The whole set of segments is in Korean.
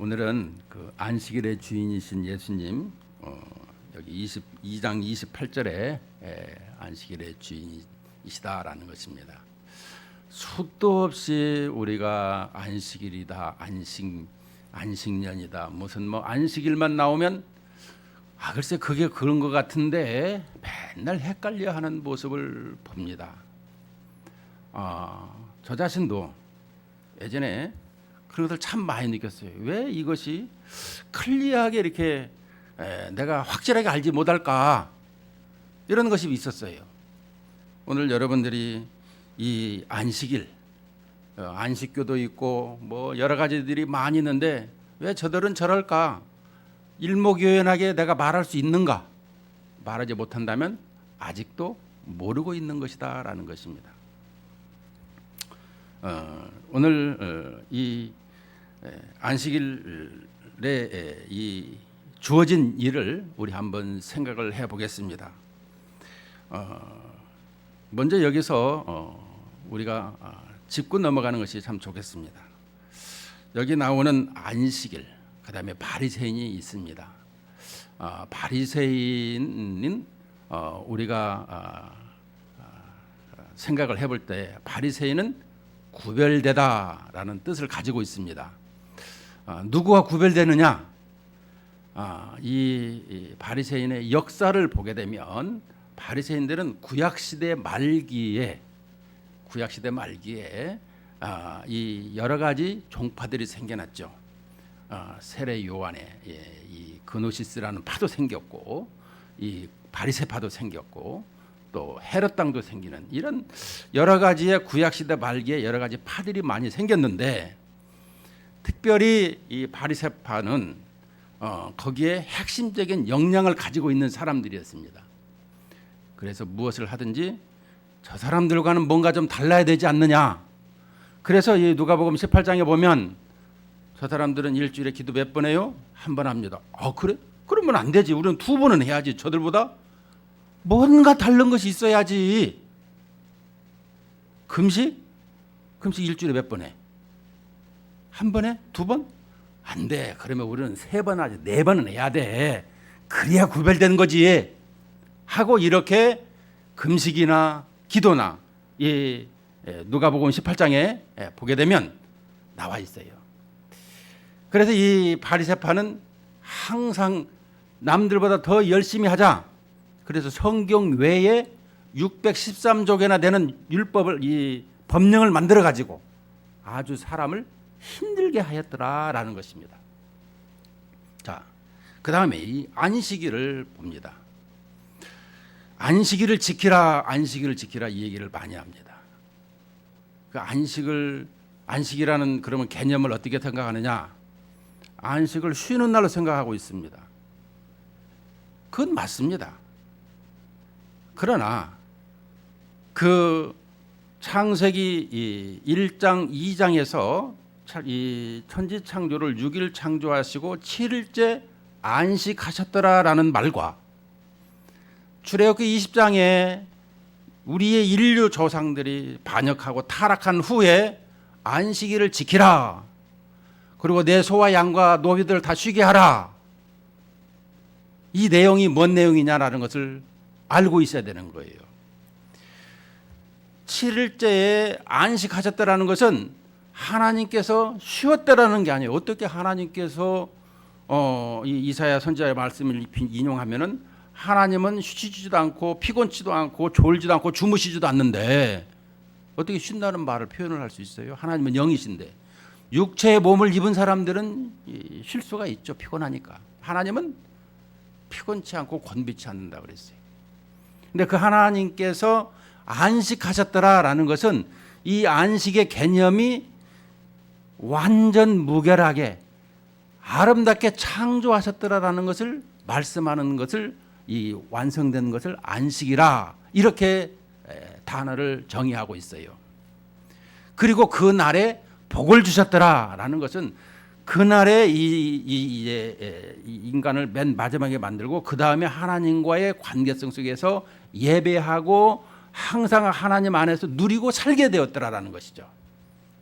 오늘은 그 안식일의 주인이신 예수님 여기 22장 28절에 안식일의 주인이시다라는 것입니다. 수도 없이 우리가 안식일이다, 안식년이다, 무슨 뭐 안식일만 나오면 글쎄 그게 그런 것 같은데 맨날 헷갈려하는 모습을 봅니다. 저 자신도 예전에 그런 것을 참 많이 느꼈어요. 왜 이것이 클리어하게 이렇게 내가 확실하게 알지 못할까, 이런 것이 있었어요. 오늘 여러분들이 이 안식일, 안식교도 있고 뭐 여러 가지들이 많이 있는데 왜 저들은 저럴까, 일목요연하게 내가 말할 수 있는가, 말하지 못한다면 아직도 모르고 있는 것이다 라는 것입니다. 오늘 이 안식일에 이 주어진 일을 우리 한번 생각을 해보겠습니다. 먼저 여기서 우리가 짚고 넘어가는 것이 참 좋겠습니다. 여기 나오는 안식일, 그 다음에 바리새인이 있습니다. 바리새인은 우리가 생각을 해볼 때 바리새인은 구별되다라는 뜻을 가지고 있습니다. 누구와 구별되느냐? 이 바리새인의 역사를 보게 되면 바리새인들은 구약시대 말기에 이 여러 가지 종파들이 생겨났죠. 세례 요한의 이 그노시스라는 파도 생겼고, 이 바리새파도 생겼고, 또 헤롯 당도 생기는 이런 여러 가지의 구약시대 말기에 여러 가지 파들이 많이 생겼는데, 특별히 이 바리새파는 거기에 핵심적인 역량을 가지고 있는 사람들이었습니다. 그래서 무엇을 하든지 저 사람들과는 뭔가 좀 달라야 되지 않느냐. 그래서 이 누가복음 18장에 보면 저 사람들은 일주일에 기도 몇 번 해요? 한 번 합니다. 그래? 그러면 안 되지. 우리는 2번은 해야지. 저들보다 뭔가 다른 것이 있어야지. 금식 일주일에 몇 번 해? 한 번에? 2번? 안 돼. 그러면 우리는 3번 하지. 4번은 해야 돼. 그래야 구별되는 거지. 하고 이렇게 금식이나 기도나 이 누가복음 18장에 보게 되면 나와 있어요. 그래서 이 바리새파는 항상 남들보다 더 열심히 하자. 그래서 성경 외에 613조개나 되는 율법을, 이 법령을 만들어 가지고 아주 사람을 힘들게 하였더라라는 것입니다. 자, 그 다음에 이 안식일을 봅니다. 안식일을 지키라 이 얘기를 많이 합니다. 그 안식이라는 그러면 개념을 어떻게 생각하느냐? 안식을 쉬는 날로 생각하고 있습니다. 그건 맞습니다. 그러나 그 창세기 1장 2장에서 이 천지 창조를 6일 창조하시고 7일째 안식하셨더라라는 말과 출애굽기 20장에 우리의 인류 조상들이 반역하고 타락한 후에 안식일을 지키라, 그리고 내 소와 양과 노비들을 다 쉬게 하라, 이 내용이 뭔 내용이냐라는 것을 알고 있어야 되는 거예요. 7일째에 안식하셨다라는 것은 하나님께서 쉬었다라는 게 아니에요. 어떻게 하나님께서 이 이사야 선지자의 말씀을 인용하면은 하나님은 쉬지도 않고 피곤치도 않고 졸지도 않고 주무시지도 않는데 어떻게 쉰다는 말을 표현을 할 수 있어요? 하나님은 영이신데 육체의 몸을 입은 사람들은 쉴 수가 있죠. 피곤하니까. 하나님은 피곤치 않고 권비치 않는다 그랬어요. 근데 그 하나님께서 안식하셨더라라는 것은 이 안식의 개념이 완전 무결하게 아름답게 창조하셨더라라는 것을 말씀하는 것을, 이 완성된 것을 안식이라 이렇게 단어를 정의하고 있어요. 그리고 그 날에 복을 주셨더라라는 것은 그날에 이 인간을 맨 마지막에 만들고 그 다음에 하나님과의 관계성 속에서 예배하고 항상 하나님 안에서 누리고 살게 되었더라라는 것이죠.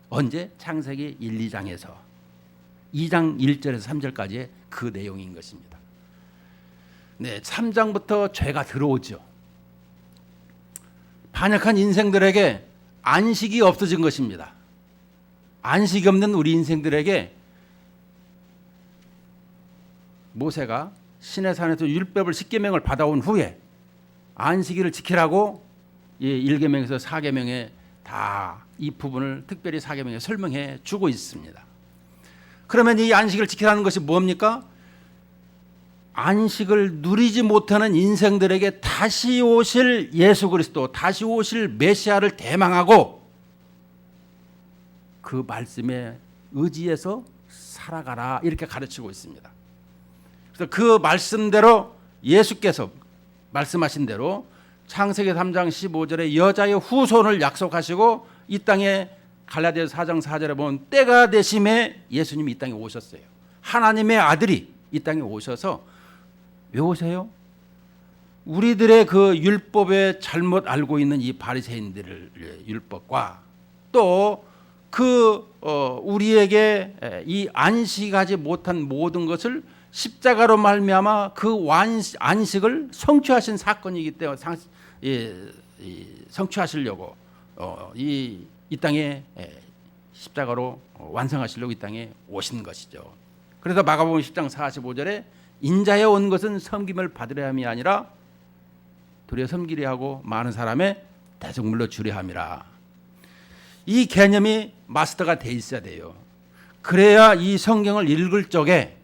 언제? 창세기 1, 2장에서 2장 1절에서 3절까지의 그 내용인 것입니다. 네, 3장부터 죄가 들어오죠. 반역한 인생들에게 안식이 없어진 것입니다. 안식이 없는 우리 인생들에게 모세가 시내산에서 율법을 10계명을 받아온 후에 안식일을 지키라고 1계명에서 4계명에 다 이 부분을 특별히 4계명에 설명해 주고 있습니다. 그러면 이 안식을 지키라는 것이 뭡니까? 안식을 누리지 못하는 인생들에게 다시 오실 예수 그리스도, 다시 오실 메시아를 대망하고 그 말씀에 의지해서 살아가라, 이렇게 가르치고 있습니다. 그래서 그 말씀대로 예수께서 말씀하신 대로 창세기 3장 15절에 여자의 후손을 약속하시고 이 땅에 갈라디아서 4장 4절에 보면 때가 되심에 예수님이 이 땅에 오셨어요. 하나님의 아들이 이 땅에 오셔서 왜 오세요? 우리들의 그 율법에 잘못 알고 있는 이 바리새인들의 율법과 또 그 우리에게 이 안식하지 못한 모든 것을 십자가로 말미암아 그 안식을 성취하신 사건이기 때문에 성취하시려고 이 땅에 십자가로 완성하시려고 이 땅에 오신 것이죠. 그래서 마가복음 10장 45절에 인자에 온 것은 섬김을 받으려 함이 아니라 도리어 섬기려 하고 많은 사람의 대속물로 주려 함이라. 이 개념이 마스터가 돼 있어야 돼요. 그래야 이 성경을 읽을 적에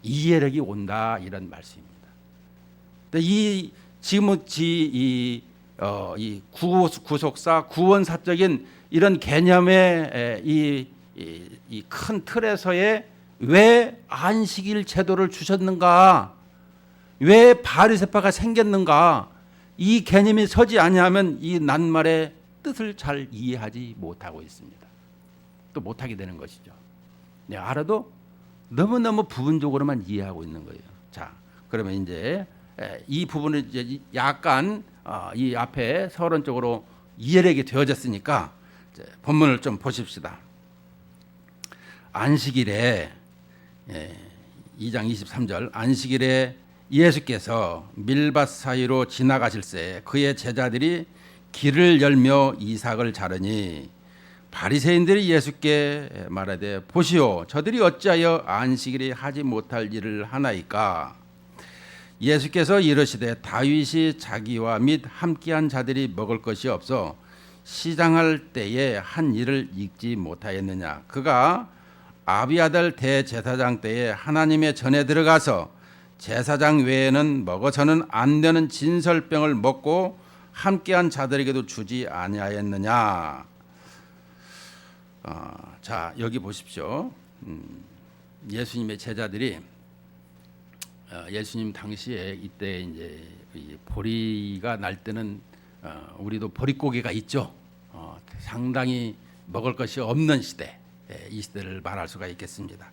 이해력이 온다, 이런 말씀입니다. 이 지금은 이 구속사 구원사적인 이런 개념의 이 큰 틀에서의 왜 안식일 제도를 주셨는가, 왜 바리새파가 생겼는가, 이 개념이 서지 아니하면 이 낱말의 뜻을 잘 이해하지 못하고 있습니다. 또 못하게 되는 것이죠. 네, 알아도 너무너무 부분적으로만 이해하고 있는 거예요. 자, 그러면 이제 이 부분을 이제 약간 이 앞에 서론적으로 이해력이 되어졌으니까 이제 본문을 좀 보십시다. 안식일에 2장 23절 안식일에 예수께서 밀밭 사이로 지나가실새 그의 제자들이 길을 열며 이삭을 자르니 바리새인들이 예수께 말하되 보시오 저들이 어찌하여 안식일에 하지 못할 일을 하나이까. 예수께서 이르시되 다윗이 자기와 및 함께한 자들이 먹을 것이 없어 시장할 때에 한 일을 잊지 못하였느냐. 그가 아비아들 대제사장 때에 하나님의 전에 들어가서 제사장 외에는 먹어서는 안 되는 진설병을 먹고 함께한 자들에게도 주지 아니하였느냐. 자, 여기 보십시오. 예수님의 제자들이 예수님 당시에 이때 이제 보리가 날 때는 우리도 보릿고개가 있죠. 상당히 먹을 것이 없는 시대, 이 시대를 말할 수가 있겠습니다.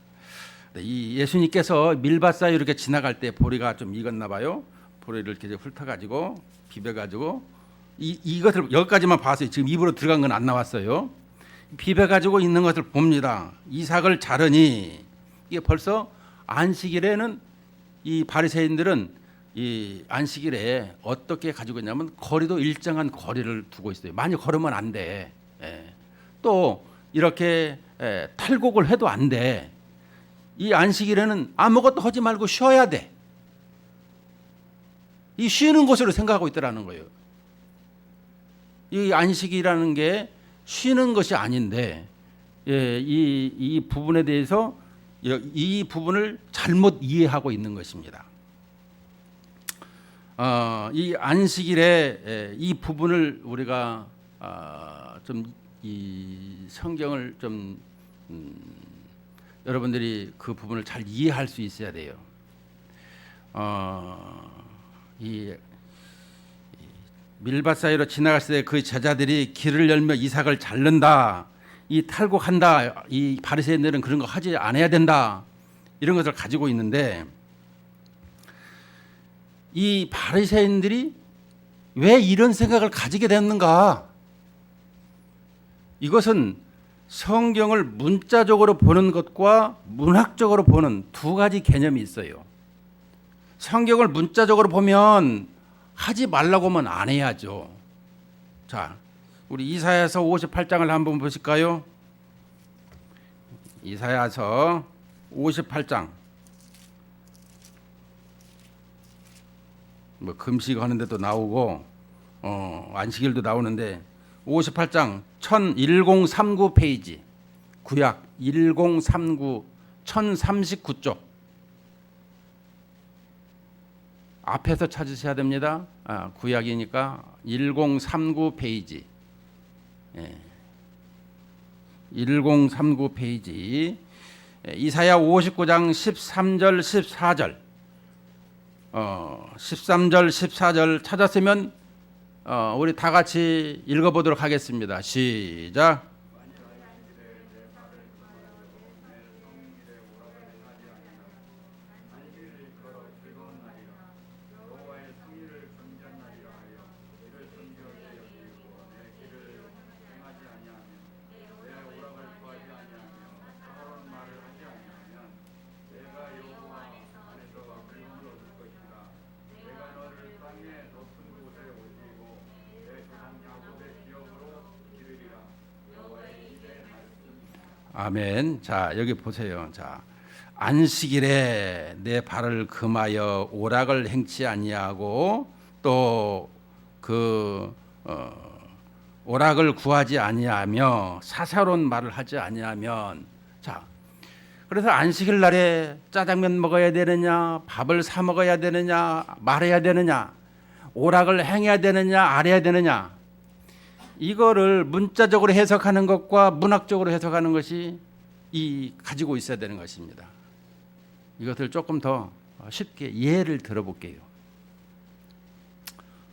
이 예수님께서 밀밭 사이 이렇게 지나갈 때 보리가 좀 익었나 봐요. 보리를 이렇게 훑어가지고 비벼가지고 이것을 여기까지만 봤어요. 지금 입으로 들어간 건 안 나왔어요. 비벼가지고 있는 것을 봅니다. 이삭을 자르니 이게 벌써 안식일에는 이 바리새인들은 이 안식일에 어떻게 가지고 있냐면 거리도 일정한 거리를 두고 있어요. 많이 걸으면 안 돼. 또 이렇게 탈곡을 해도 안 돼. 이 안식일에는 아무것도 하지 말고 쉬어야 돼. 이 쉬는 곳으로 생각하고 있더라는 거예요. 이 안식이라는 게 쉬는 것이 아닌데 이 부분에 대해서 이 부분을 잘못 이해하고 있는 것입니다. 이 안식일에 이 부분을 우리가 좀 이 성경을 좀 여러분들이 그 부분을 잘 이해할 수 있어야 돼요. 이 밀밭 사이로 지나갔을 때 그 제자들이 길을 열며 이삭을 자른다, 이 탈곡한다, 이 바리새인들은 그런 거 하지 않아야 된다, 이런 것을 가지고 있는데 이 바리새인들이 왜 이런 생각을 가지게 됐는가? 이것은 성경을 문자적으로 보는 것과 문학적으로 보는 두 가지 개념이 있어요. 성경을 문자적으로 보면 하지 말라고 하면 안 해야죠. 자, 우리 이사야서 58장을 한번 보실까요? 이사야서 58장. 뭐 금식하는데도 나오고 안식일도 나오는데 58장 1039 페이지 구약 1039 1039쪽 앞에서 찾으셔야 됩니다. 구약이니까 1039 페이지 1039 페이지 이사야 59장 13절 14절 13절 14절 찾았으면 우리 다 같이 읽어보도록 하겠습니다. 시작. 아멘. 자, 여기 보세요. 자, 안식일에 내 발을 금하여 오락을 행치 아니하고 또 그 오락을 구하지 아니하며 사사로운 말을 하지 아니하면 자, 그래서 안식일 날에 짜장면 먹어야 되느냐, 밥을 사 먹어야 되느냐, 말해야 되느냐, 오락을 행해야 되느냐, 안 해야 되느냐. 이거를 문자적으로 해석하는 것과 문학적으로 해석하는 것이 가지고 있어야 되는 것입니다. 이것을 조금 더 쉽게 예를 들어볼게요.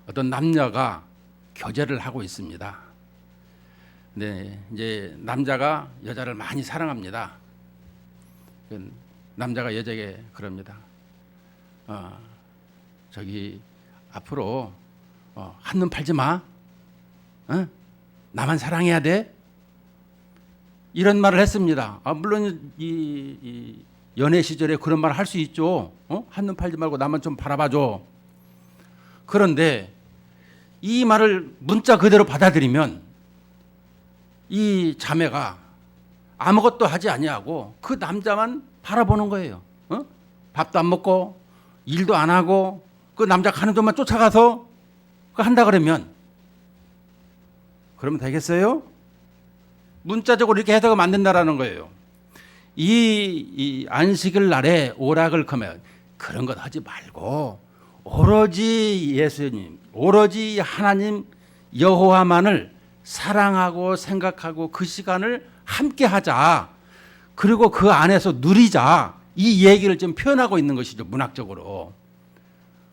어떤 남녀가 교제를 하고 있습니다. 네, 이제 남자가 여자를 많이 사랑합니다. 남자가 여자에게 그럽니다. 저기 앞으로 한눈 팔지 마. 나만 사랑해야 돼? 이런 말을 했습니다. 물론 이 연애 시절에 그런 말을 할 수 있죠. 한눈 팔지 말고 나만 좀 바라봐줘. 그런데 이 말을 문자 그대로 받아들이면 이 자매가 아무것도 하지 아니하고 그 남자만 바라보는 거예요. 밥도 안 먹고 일도 안 하고 그 남자 가는 동안 쫓아가서 한다 그러면 되겠어요? 문자적으로 이렇게 해석하면 안 된다라는 거예요. 이 안식일 날에 오락을 크면 그런 것 하지 말고 오로지 예수님, 오로지 하나님 여호와만을 사랑하고 생각하고 그 시간을 함께 하자. 그리고 그 안에서 누리자. 이 얘기를 좀 표현하고 있는 것이죠, 문학적으로.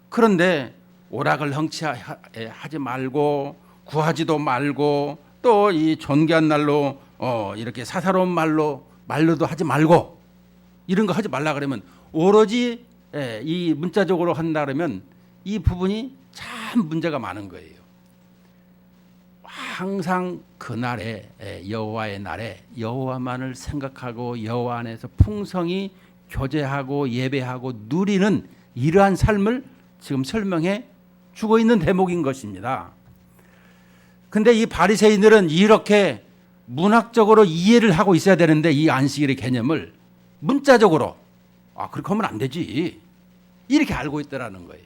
그런데 오락을 흥치하지 말고 구하지도 말고 또 이 존귀한 날로 이렇게 사사로운 말로도 하지 말고 이런 거 하지 말라 그러면 오로지 이 문자적으로 한다 그러면 이 부분이 참 문제가 많은 거예요. 항상 그날에 여호와의 날에 여호와만을 생각하고 여호와 안에서 풍성히 교제하고 예배하고 누리는 이러한 삶을 지금 설명해 주고 있는 대목인 것입니다. 근데 이 바리새인들은 이렇게 문학적으로 이해를 하고 있어야 되는데 이 안식일의 개념을 문자적으로 그렇게 하면 안 되지 이렇게 알고 있더라는 거예요.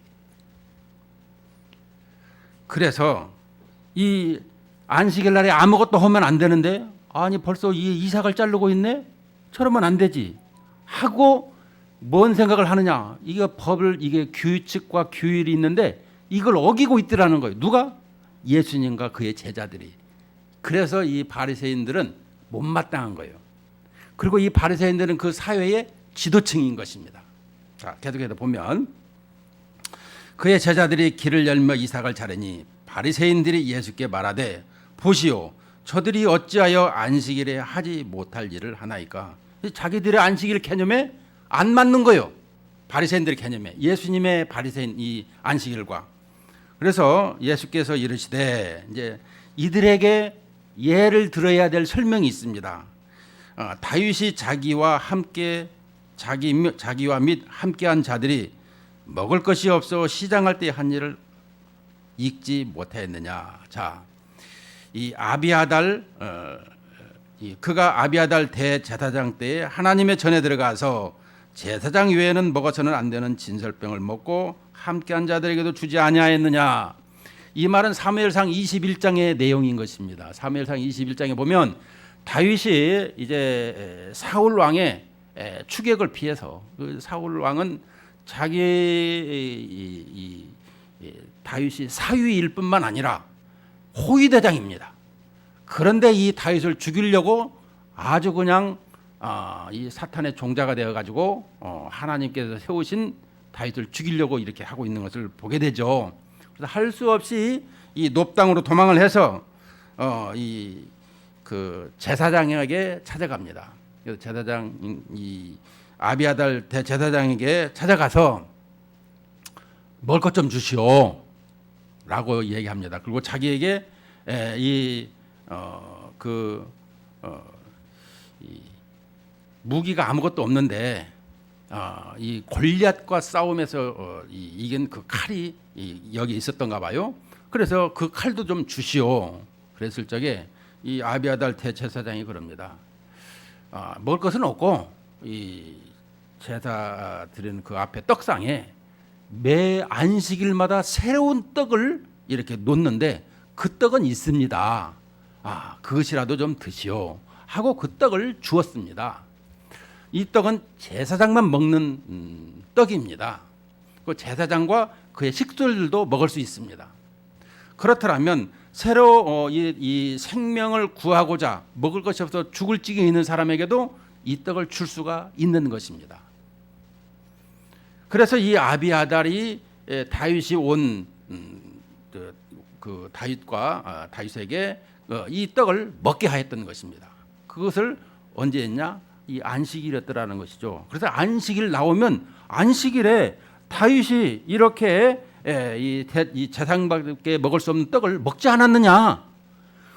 그래서 이 안식일 날에 아무것도 하면 안 되는데 아니 벌써 이 이삭을 자르고 있네? 저러면 안 되지 하고 뭔 생각을 하느냐. 이게 이게 규칙과 규율이 있는데 이걸 어기고 있더라는 거예요. 누가? 예수님과 그의 제자들이. 그래서 이 바리새인들은 못마땅한 거예요. 그리고 이 바리새인들은 그 사회의 지도층인 것입니다. 자, 계속해서 보면 그의 제자들이 길을 열며 이삭을 자르니 바리새인들이 예수께 말하되 보시오 저들이 어찌하여 안식일에 하지 못할 일을 하나이까. 자기들의 안식일 개념에 안 맞는 거예요. 바리새인들의 개념에 예수님의 바리새인 이 안식일과. 그래서 예수께서 이르시되 이제 이들에게 예를 들어야 될 설명이 있습니다. 다윗이 자기와 및 함께한 자들이 먹을 것이 없어 시장할 때 한 일을 잊지 못하였느냐. 자, 이 아비아달 그가 아비아달 대제사장 때에 하나님의 전에 들어가서 제사장 외에는 먹어서는 안 되는 진설병을 먹고 함께한 자들에게도 주지 아니하였느냐. 이 말은 사무엘상 21장의 내용인 것입니다. 사무엘상 21장에 보면 다윗이 이제 사울 왕의 추격을 피해서 그 사울 왕은 자기 다윗이 사위일 뿐만 아니라 호위대장입니다. 그런데 이 다윗을 죽이려고 아주 그냥 이 사탄의 종자가 되어 가지고 하나님께서 세우신 다윗을 죽이려고 이렇게 하고 있는 것을 보게 되죠. 그래서 할 수 없이 이 놋당으로 도망을 해서 이 그 제사장에게 찾아갑니다. 그래서 제사장 이 아비아달 대제사장에게 찾아가서 먹을 것 좀 주시오 라고 얘기합니다. 그리고 자기에게 이 무기가 아무것도 없는데 이 골리앗과 싸움에서 이긴 그 칼이 여기 있었던가 봐요. 그래서 그 칼도 좀 주시오. 그랬을 적에 이 아비아달 대제사장이 그럽니다. 먹을 것은 없고 이 제사 드리는 그 앞에 떡상에 매 안식일마다 새로운 떡을 이렇게 놓는데 그 떡은 있습니다. 그것이라도 좀 드시오 하고 그 떡을 주었습니다. 이 떡은 제사장만 먹는 떡입니다. 그 제사장과 그의 식솔들도 먹을 수 있습니다. 그렇다면 새로 이 생명을 구하고자 먹을 것이 없어 죽을 지경에 있는 사람에게도 이 떡을 줄 수가 있는 것입니다. 그래서 이 아비아달이 다윗이 온 그 다윗과 다윗에게 이 떡을 먹게 하였던 것입니다. 그것을 언제 했냐? 이 안식일이었더라는 것이죠. 그래서 안식일 나오면 안식일에 다윗이 이렇게 이 제사장밖에 먹을 수 없는 떡을 먹지 않았느냐?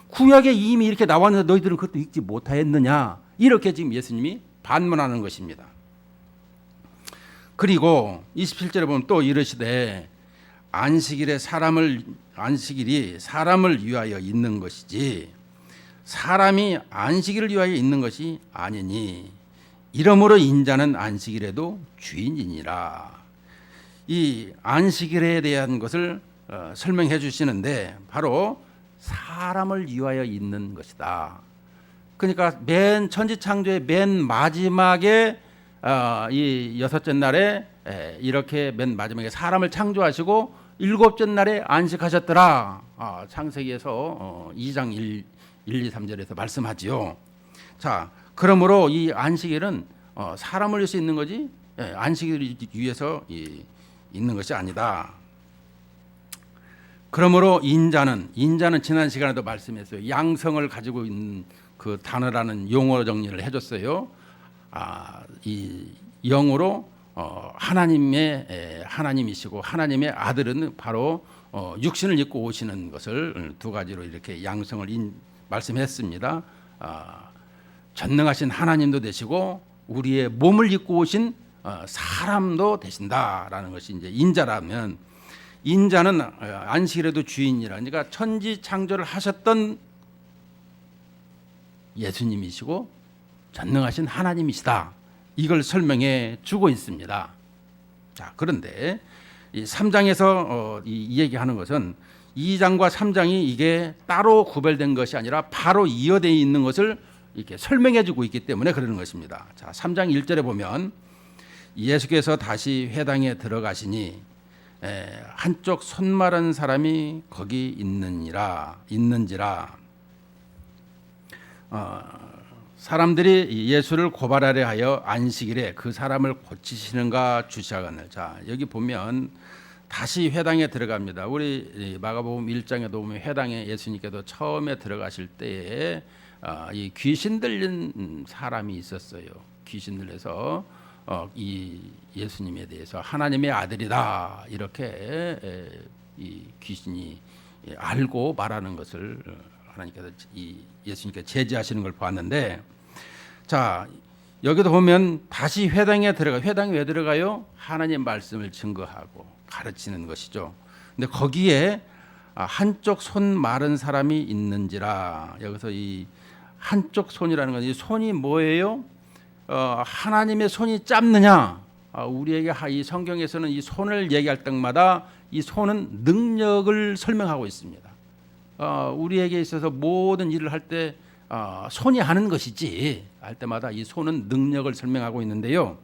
구약에 이미 이렇게 나왔는데 너희들은 그것도 읽지 못하였느냐? 이렇게 지금 예수님이 반문하는 것입니다. 그리고 27절에 보면 또 이르시되 안식일이 사람을 위하여 있는 것이지 사람이 안식일을 위하여 있는 것이 아니니 이러므로 인자는 안식일에도 주인이니라. 이 안식일에 대한 것을 설명해 주시는데 바로 사람을 위하여 있는 것이다. 그러니까 맨 천지창조의 맨 마지막에 이 여섯째 날에 이렇게 맨 마지막에 사람을 창조하시고 일곱째 날에 안식하셨더라. 창세기에서 2장 1, 2, 3절에서 말씀하지요. 자, 그러므로 이 안식일은 사람을 위해서 있는 거지 안식일을 위해서 있는 것이 아니다. 그러므로 인자는 지난 시간에도 말씀했어요. 양성을 가지고 있는 그 단어라는 용어 정리를 해줬어요. 이 영으로 하나님이시고 하나님의 아들은 바로 육신을 입고 오시는 것을 두 가지로 이렇게 양성을 말씀했습니다. 전능하신 하나님도 되시고 우리의 몸을 입고 오신 사람도 되신다라는 것이 이제 인자라면 인자는 안식일에도 주인이라 그러니까 천지 창조를 하셨던 예수님이시고 전능하신 하나님이시다. 이걸 설명해 주고 있습니다. 자, 그런데 이 3장에서 이 얘기하는 것은 2장과 3장이 이게 따로 구별된 것이 아니라 바로 이어되어 있는 것을 이렇게 설명해 주고 있기 때문에 그러는 것입니다. 자, 3장 1절에 보면 예수께서 다시 회당에 들어가시니 한쪽 손 마른 사람이 거기 있는지라 사람들이 예수를 고발하려 하여 안식일에 그 사람을 고치시는가 주시하거늘. 자, 여기 보면 다시 회당에 들어갑니다. 우리 마가복음 1장에도 보면 회당에 예수님께서 처음에 들어가실 때에 이 귀신 들린 사람이 있었어요. 귀신 들려서 이 예수님에 대해서 하나님의 아들이다 이렇게 이 귀신이 알고 말하는 것을 하나님께서 이 예수님께 제지하시는 걸 보았는데, 자 여기도 보면 다시 회당에 왜 들어가요? 하나님 말씀을 증거하고 가르치는 것이죠. 근데 거기에 한쪽 손 마른 사람이 있는지라, 여기서 이 한쪽 손이라는 건 이 손이 뭐예요? 하나님의 손이 짧느냐? 우리에게 이 성경에서는 이 손을 얘기할 때마다 이 손은 능력을 설명하고 있습니다. 우리에게 있어서 모든 일을 할 때 손이 하는 것이지 할 때마다 이 손은 능력을 설명하고 있는데요.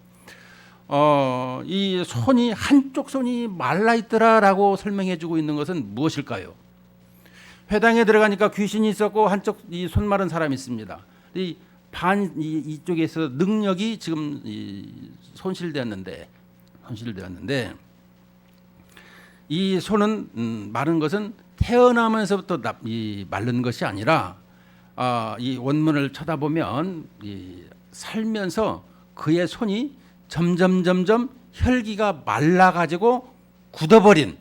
이 손이 한쪽 손이 말라 있더라라고 설명해주고 있는 것은 무엇일까요? 회당에 들어가니까 귀신이 있었고 한쪽 이 손 마른 사람이 있습니다. 이쪽에서 능력이 지금 손실되었는데 이 손은 마른 것은 태어나면서부터 마른 것이 아니라 이 원문을 쳐다보면 살면서 그의 손이 점점 혈기가 말라가지고 굳어버린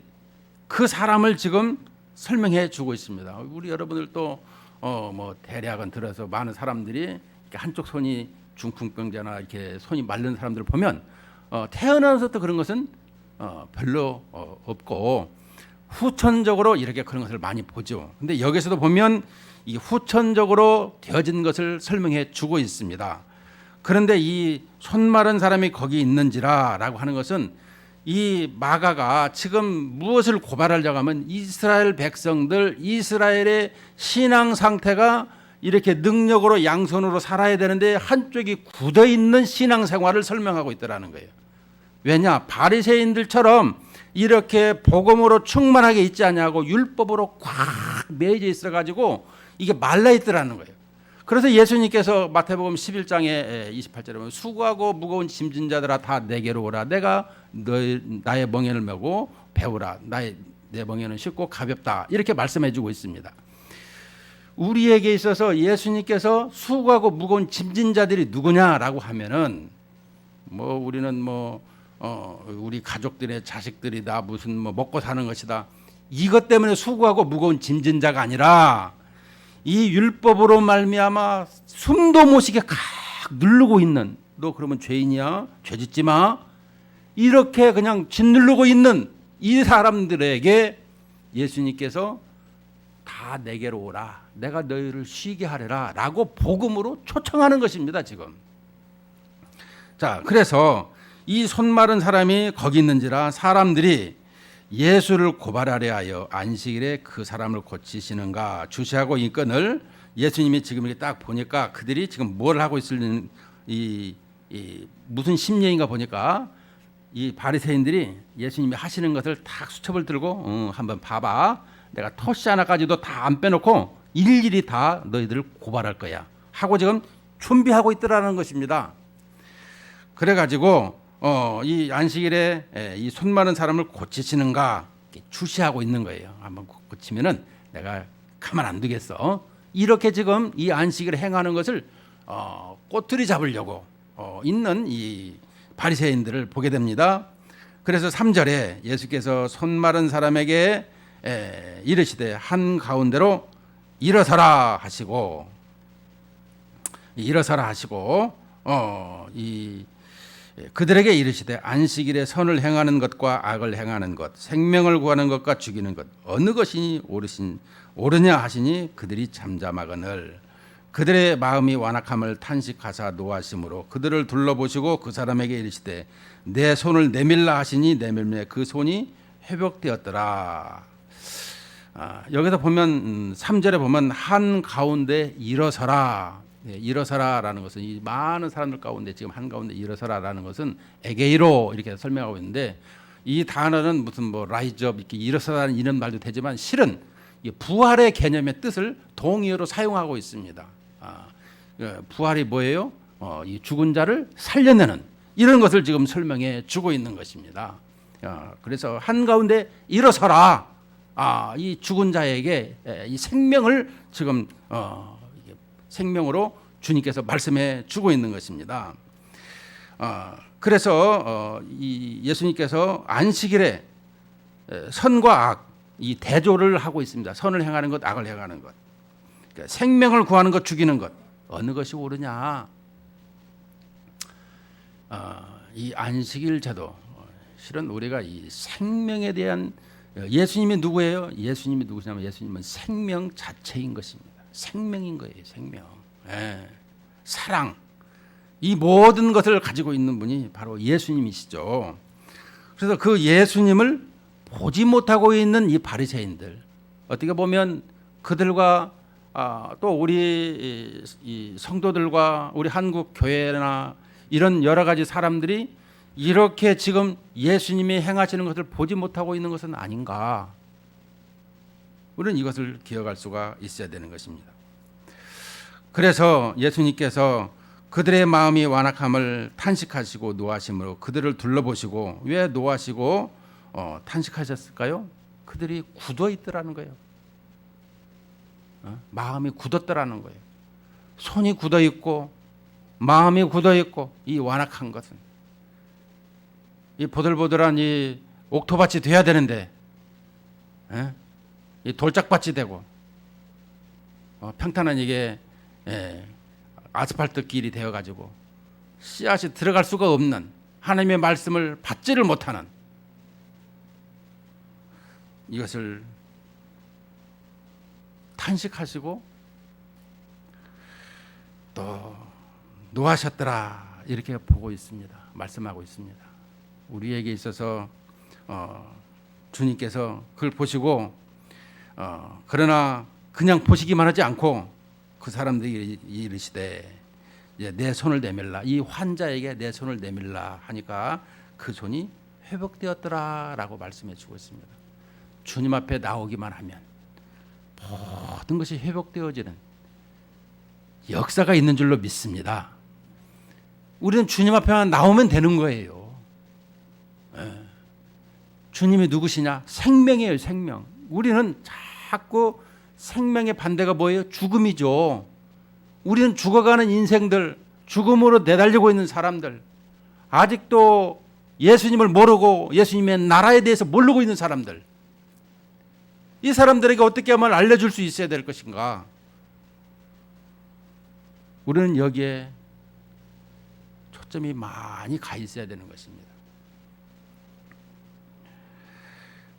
그 사람을 지금 설명해 주고 있습니다. 우리 여러분들도 뭐 대략은 들어서 많은 사람들이 이렇게 한쪽 손이 중풍병자나 이렇게 손이 마른 사람들을 보면 태어나서부터 그런 것은 별로 없고 후천적으로 이렇게 그런 것을 많이 보죠. 근데 여기서도 보면 이 후천적으로 되어진 것을 설명해 주고 있습니다. 그런데 이 손 마른 사람이 거기 있는지라라고 하는 것은 이 마가가 지금 무엇을 고발하려고 하면 이스라엘 백성들, 이스라엘의 신앙 상태가 이렇게 능력으로 양손으로 살아야 되는데 한쪽이 굳어 있는 신앙 생활을 설명하고 있더라는 거예요. 왜냐? 바리새인들처럼 이렇게 복음으로 충만하게 있지 않냐고 율법으로 꽉 매여져 있어 가지고 이게 말라 있더라는 거예요. 그래서 예수님께서 마태복음 11장에 28절에 보면 수고하고 무거운 짐진 자들아 다 내게로 오라. 내가 나의 멍에를 메고 배우라. 내 멍에는 쉽고 가볍다. 이렇게 말씀해 주고 있습니다. 우리에게 있어서 예수님께서 수고하고 무거운 짐진 자들이 누구냐라고 하면은 뭐 우리는 우리 가족들의 자식들이다, 무슨 먹고 사는 것이다, 이것 때문에 수고하고 무거운 짐진 자가 아니라 이 율법으로 말미암아 숨도 못 쉬게 칵 누르고 있는, 너 그러면 죄인이야, 죄 짓지 마, 이렇게 그냥 짓누르고 있는 이 사람들에게 예수님께서 다 내게로 오라, 내가 너희를 쉬게 하리라 라고 복음으로 초청하는 것입니다. 지금 자, 그래서 이 손 마른 사람이 거기 있는지라 사람들이 예수를 고발하려 하여 안식일에 그 사람을 고치시는가 주시하고 이 건을 예수님이 지금 이렇게 딱 보니까 그들이 지금 뭘 하고 있을지 무슨 심리인가 보니까 이 바리새인들이 예수님이 하시는 것을 딱 수첩을 들고 한번 봐봐, 내가 토시 하나까지도 다 안 빼놓고 일일이 다 너희들을 고발할 거야 하고 지금 준비하고 있더라는 것입니다. 그래가지고 이 안식일에 이 손 마른 사람을 고치시는가 주시하고 있는 거예요. 한번 고치면은 내가 가만 안 두겠어. 이렇게 지금 이 안식일을 행하는 것을 꼬투리 잡으려고 있는 이 바리새인들을 보게 됩니다. 그래서 3절에 예수께서 손 마른 사람에게 이르시되 한 가운데로 일어서라 하시고 그들에게 이르시되 안식일에 선을 행하는 것과 악을 행하는 것, 생명을 구하는 것과 죽이는 것 어느 것이 옳으냐 하시니 그들이 잠잠하거늘 그들의 마음이 완악함을 탄식하사 노하심으로 그들을 둘러보시고 그 사람에게 이르시되 내 손을 내밀라 하시니 내밀매 그 손이 회복되었더라. 여기서 보면 3절에 보면 한 가운데 일어서라. 일어서라라는 것은 이 많은 사람들 가운데 지금 한 가운데 일어서라라는 것은 에게이로 이렇게 설명하고 있는데, 이 단어는 무슨 라이즈업 이렇게 일어서라는 이런 말도 되지만 실은 부활의 개념의 뜻을 동의어로 사용하고 있습니다. 부활이 뭐예요? 이 죽은 자를 살려내는 이런 것을 지금 설명해 주고 있는 것입니다. 그래서 한 가운데 일어서라. 이 죽은 자에게 이 생명을 지금 생명으로 주님께서 말씀해 주고 있는 것입니다. 그래서 이 예수님께서 안식일에 선과 악 이 대조를 하고 있습니다. 선을 행하는 것, 악을 행하는 것. 그러니까 생명을 구하는 것, 죽이는 것, 어느 것이 옳으냐? 이 안식일 제도, 실은 우리가 이 생명에 대한, 예수님이 누구예요? 예수님이 누구냐면 예수님은 생명 자체인 것입니다. 생명인 거예요. 생명. 예. 사랑. 이 모든 것을 가지고 있는 분이 바로 예수님이시죠. 그래서 그 예수님을 보지 못하고 있는 이 바리새인들, 어떻게 보면 그들과 또 우리 이 성도들과 우리 한국 교회나 이런 여러 가지 사람들이 이렇게 지금 예수님이 행하시는 것을 보지 못하고 있는 것은 아닌가. 우리는 이것을 기억할 수가 있어야 되는 것입니다. 그래서 예수님께서 그들의 마음이 완악함을 탄식하시고 노하심으로 그들을 둘러보시고, 왜 노하시고 탄식하셨을까요? 그들이 굳어 있더라는 거예요. 마음이 굳었더라는 거예요. 손이 굳어 있고 마음이 굳어 있고, 이 완악한 것은 이 보들보들한 이 옥토밭이 돼야 되는데, 이 돌짝밭이 되고 평탄한 이게 아스팔트 길이 되어 가지고 씨앗이 들어갈 수가 없는, 하나님의 말씀을 받지를 못하는, 이것을 탄식하시고 또 노하셨더라, 이렇게 보고 있습니다. 말씀하고 있습니다. 우리에게 있어서 주님께서 그걸 보시고 그러나 그냥 보시기만 하지 않고 그 사람들이 이르시되 이제 내 손을 내밀라, 이 환자에게 내 손을 내밀라 하니까 그 손이 회복되었더라라고 말씀해 주고 있습니다. 주님 앞에 나오기만 하면 모든 것이 회복되어지는 역사가 있는 줄로 믿습니다. 우리는 주님 앞에만 나오면 되는 거예요. 주님이 누구시냐? 생명이에요, 생명. 우리는 자꾸 생명의 반대가 뭐예요? 죽음이죠. 우리는 죽어가는 인생들, 죽음으로 내달리고 있는 사람들, 아직도 예수님을 모르고 예수님의 나라에 대해서 모르고 있는 사람들, 이 사람들에게 어떻게 하면 알려줄 수 있어야 될 것인가? 우리는 여기에 초점이 많이 가 있어야 되는 것입니다.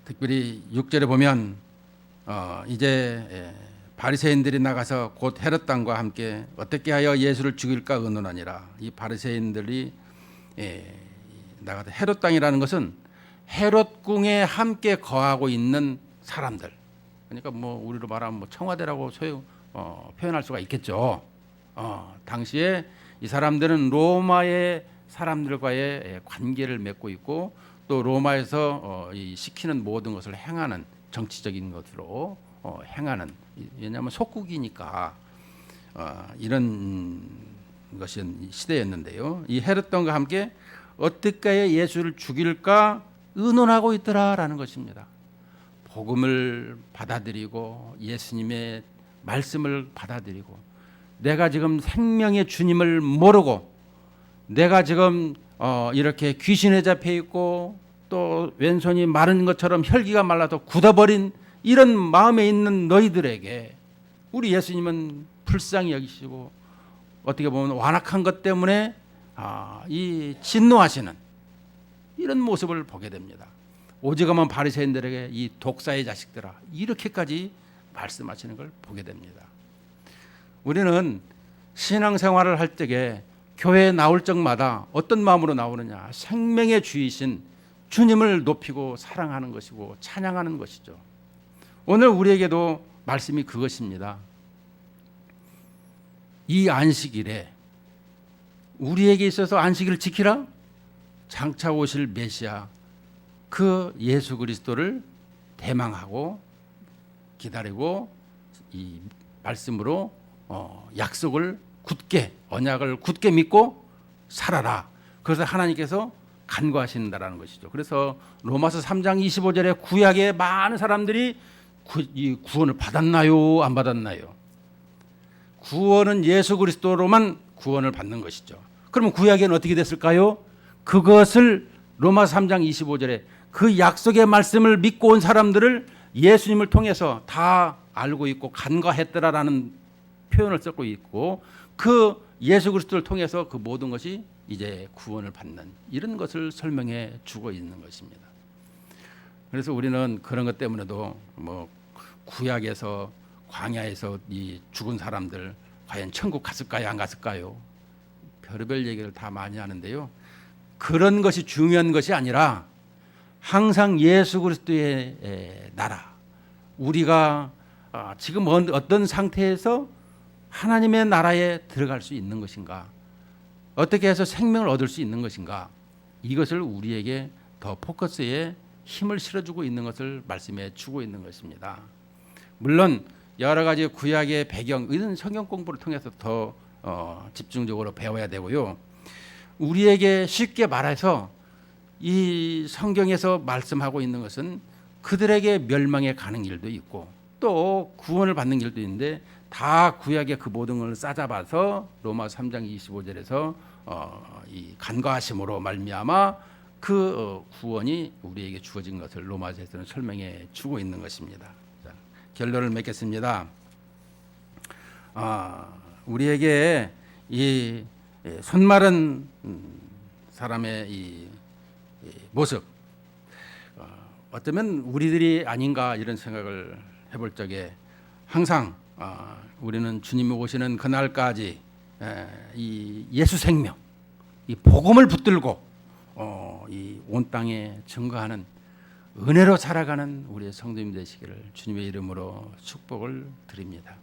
특별히 6절에 보면 이제 바리새인들이 나가서 곧 헤롯 당과 함께 어떻게 하여 예수를 죽일까 의논하니라. 이 바리새인들이 나가서, 헤롯 당이라는 것은 헤롯 궁에 함께 거하고 있는 사람들, 그러니까 뭐 우리로 말하면 뭐 청와대라고 표현할 수가 있겠죠. 당시에 이 사람들은 로마의 사람들과의 관계를 맺고 있고, 또 로마에서 시키는 모든 것을 행하는, 정치적인 것으로 행하는, 왜냐하면 속국이니까 이런 것이 시대였는데요. 이 헤롯당과 함께 어떻게 예수를 죽일까 의논하고 있더라라는 것입니다. 복음을 받아들이고 예수님의 말씀을 받아들이고, 내가 지금 생명의 주님을 모르고, 내가 지금 이렇게 귀신에 잡혀 있고 또 왼손이 마른 것처럼 혈기가 말라서 굳어버린 이런 마음에 있는 너희들에게 우리 예수님은 불쌍히 여기시고, 어떻게 보면 완악한 것 때문에 이 진노하시는 이런 모습을 보게 됩니다. 오직하면 바리새인들에게 이 독사의 자식들아, 이렇게까지 말씀하시는 걸 보게 됩니다. 우리는 신앙생활을 할 적에 교회에 나올 적마다 어떤 마음으로 나오느냐? 생명의 주이신 주님을 높이고 사랑하는 것이고 찬양하는 것이죠. 오늘 우리에게도 말씀이 그것입니다. 이 안식일에 우리에게 있어서 안식일을 지키라. 장차 오실 메시아 그 예수 그리스도를 대망하고 기다리고 이 말씀으로 약속을 굳게, 언약을 굳게 믿고 살아라. 그래서 하나님께서 간구하신다라는 것이죠. 그래서 로마서 3장 25절에 구약의 많은 사람들이 이 구원을 받았나요? 안 받았나요? 구원은 예수 그리스도로만 구원을 받는 것이죠. 그러면 구약에는 어떻게 됐을까요? 그것을 로마서 3장 25절에 그 약속의 말씀을 믿고 온 사람들을 예수님을 통해서 다 알고 있고 간과했더라라는 표현을 쓰고 있고 그 예수 그리스도를 통해서 그 모든 것이 이제 구원을 받는 이런 것을 설명해 주고 있는 것입니다. 그래서 우리는 그런 것 때문에도 뭐 구약에서 광야에서 이 죽은 사람들 과연 천국 갔을까요, 안 갔을까요? 별의별 얘기를 다 많이 하는데요. 그런 것이 중요한 것이 아니라 항상 예수 그리스도의 나라, 우리가 지금 어떤 상태에서 하나님의 나라에 들어갈 수 있는 것인가, 어떻게 해서 생명을 얻을 수 있는 것인가, 이것을 우리에게 더 포커스에 힘을 실어주고 있는 것을 말씀해 주고 있는 것입니다. 물론 여러 가지 구약의 배경, 이런 성경 공부를 통해서 더 집중적으로 배워야 되고요. 우리에게 쉽게 말해서 이 성경에서 말씀하고 있는 것은 그들에게 멸망에 가는 길도 있고 또 구원을 받는 길도 있는데 다 구약의 그 모든 걸 싸잡아서 로마 3장 25절에서 이 간과하심으로 말미암아 그 구원이 우리에게 주어진 것을 로마서에서는 설명해 주고 있는 것입니다. 자, 결론을 맺겠습니다. 우리에게 이 손마른 사람의 이 모습, 어쩌면 우리들이 아닌가 이런 생각을 해볼 적에 항상 우리는 주님이 오시는 그날까지 이 예수 생명, 이 복음을 붙들고 이 온 땅에 증거하는 은혜로 살아가는 우리의 성도님 되시기를 주님의 이름으로 축복을 드립니다.